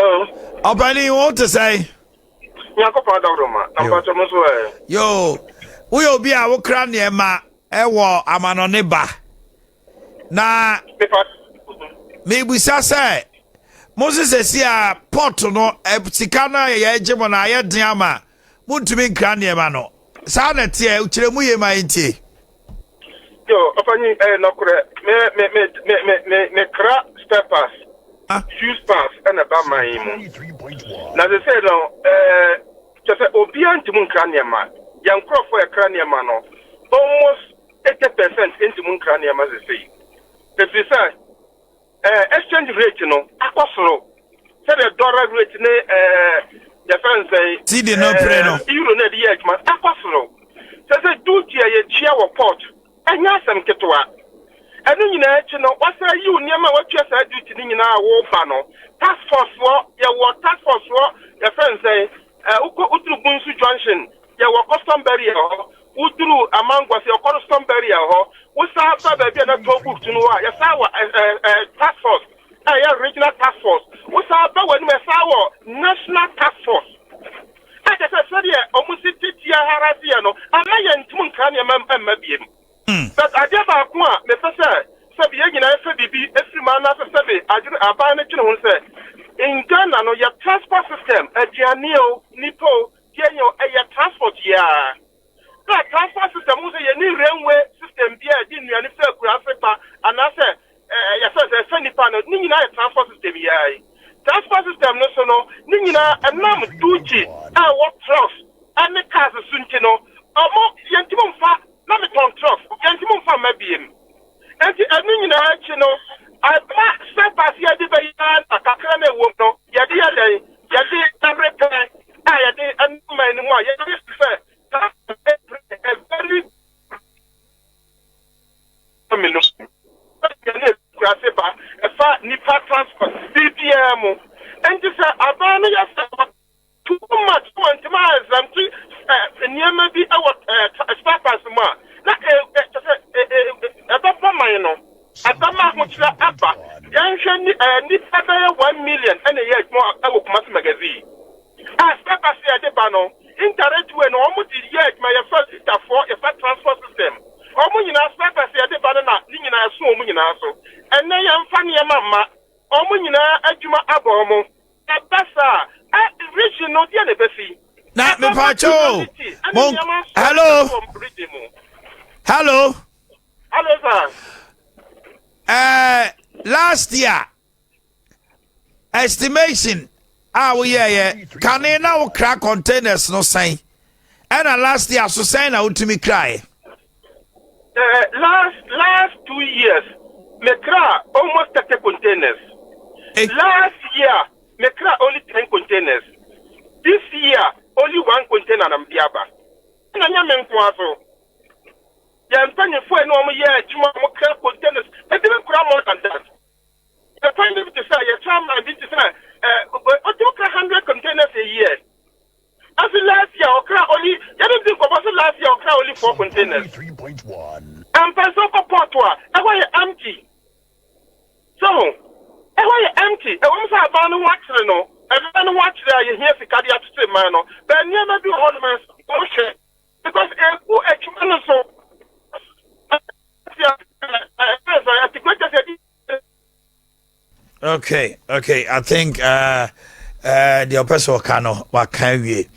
Hello. Obani, what to say? Yo, we will be our cranium, ewo amano neba. Na, maybe say, Moses is here, pot no, Sikana, Yajimona, Yadiama, Muntumin cranium, Sanity, Uchemuye Maiti. Yo, Opani, no, me cra steppers. Shoes pass and a bam my now they say no just obian to Munkraniama, young crop for a craniamano, almost 80% into Munkraniam as they say. The say exchange rate, you know, Apostle said a dollar rate the fans say see the no preno. You know the edge man Apostle. Says a duty a chair or pot and yasam ketua. And then you know, what's you near what you said duty in our war panel. Task force war, your task force war, your friends say, Utru Bunsu Junction, your custom barrier, Utru among was your custom barrier, what's after the other book to know, yes, our task force, a regional task force, what's after when we saw national task force. I just said, almost it, Harassing, and I am Tunkania Mabim. But I never acquire the first Sabian FBB, every man after Sabi, I buy a general say. In Ghana, no, your transport system, a Gianio, Nipo, Genio, a transport, yeah. That transport system was a new railway system, yeah, didn't you? And if you're Africa, and I said, yes, a funny panel, Nina transport system, yeah. Transport system, no, so no, Nina, and Nam Duchi, what trust, and the cars are soon, you know, or more, Yantimum fat. Let me talk truck. Yantimum from my being. And you know, I black step as Yadi Bayan, a Kakane Wono, Yadi, Yadi, repair, I did, and my more. Yadi say, a very a fat Nipa transport, BPM, and you say, Abana yourself too much, 20 miles, and near maybe our staff as more. Abba, young 1 million and a year more. I will come magazine. As Papa said, the banner, interact when almost yet my first for a fat transport system. Almost in our Papa said, the banner, Nina, so Muninaso, and I am funny, Mamma, Omunina, Ajuma Abomo, Abassa, region not the Bessie. Not me, Pacho. Hello. Hello. Hello, sir. Last year, estimation, can they now crack containers no sign? And last year, so sign out to me cry. Last 2 years, me cry almost 30 containers. Last year, me cry only 10 containers. This year, only 1 container and Biaba. And I'm so. I'm paying for a normal year, containers. I didn't cry more than that. You're trying to say, you're trying to say, 100 containers a year. As last year, only, you don't think about last year, only 4 containers. 3.1. And Passover Portua, I want empty. So, I want empty. I want to have one watch, you know. I don't watch there, you hear the cardiac stream, man. But I never do ornaments, bullshit. Because I'm so. Okay. I think the person can